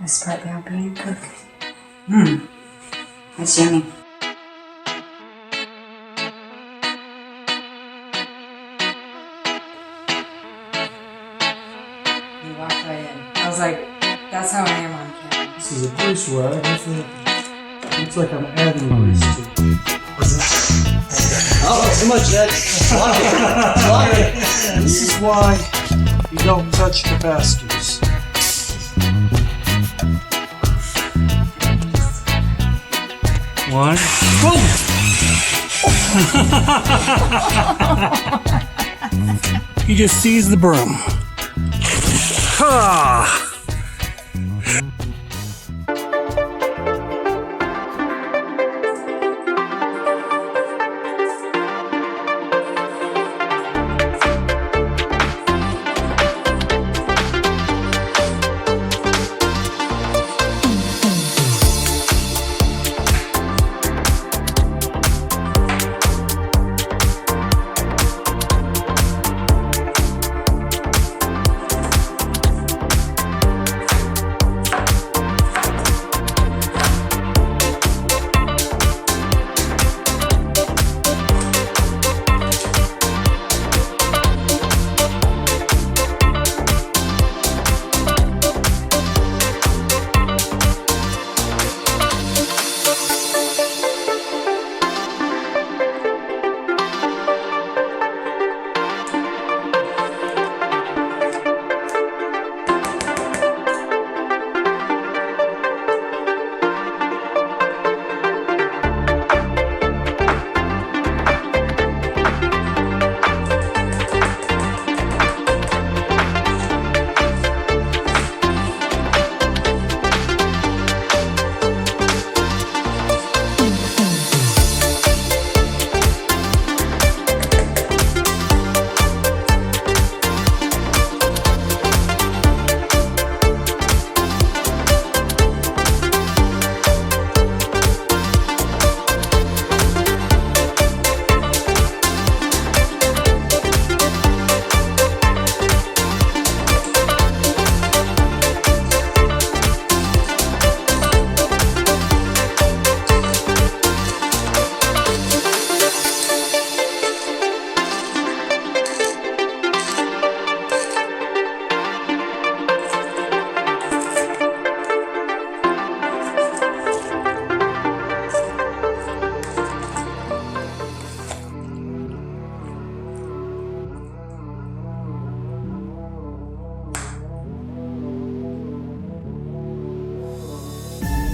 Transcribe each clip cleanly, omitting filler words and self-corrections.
This part about being a cook. Mmm. That's yummy. You walked right in. I was like, that's how I am on camera. This is a grease rag. Looks like I'm adding grease to it. Oh, too much, Dad. Block it. This is why you don't touch the baskets. One. Boom! He just seized the broom. Ha!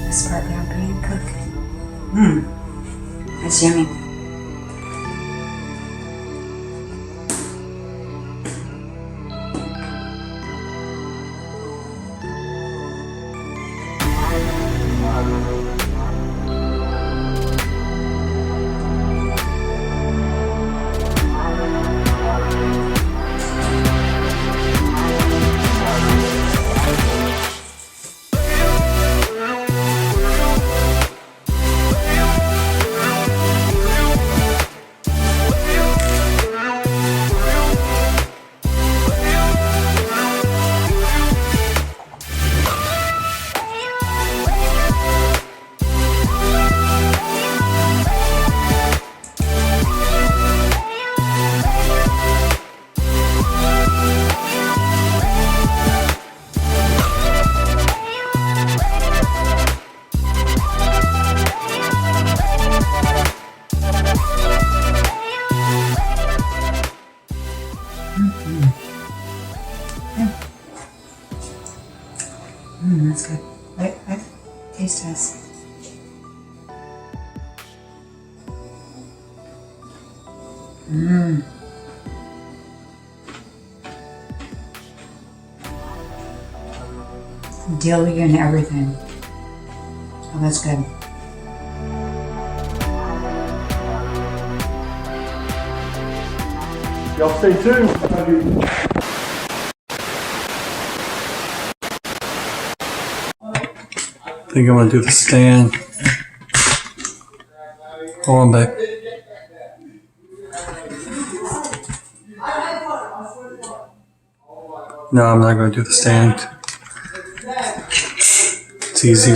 This part about being a cook. Mmm. That's yummy. That's good. Wait, taste test. Dilly and everything. Oh, that's good. Y'all stay tuned. I think I'm gonna do the stand. Hold on, babe. No, I'm not gonna do the stand. It's easier.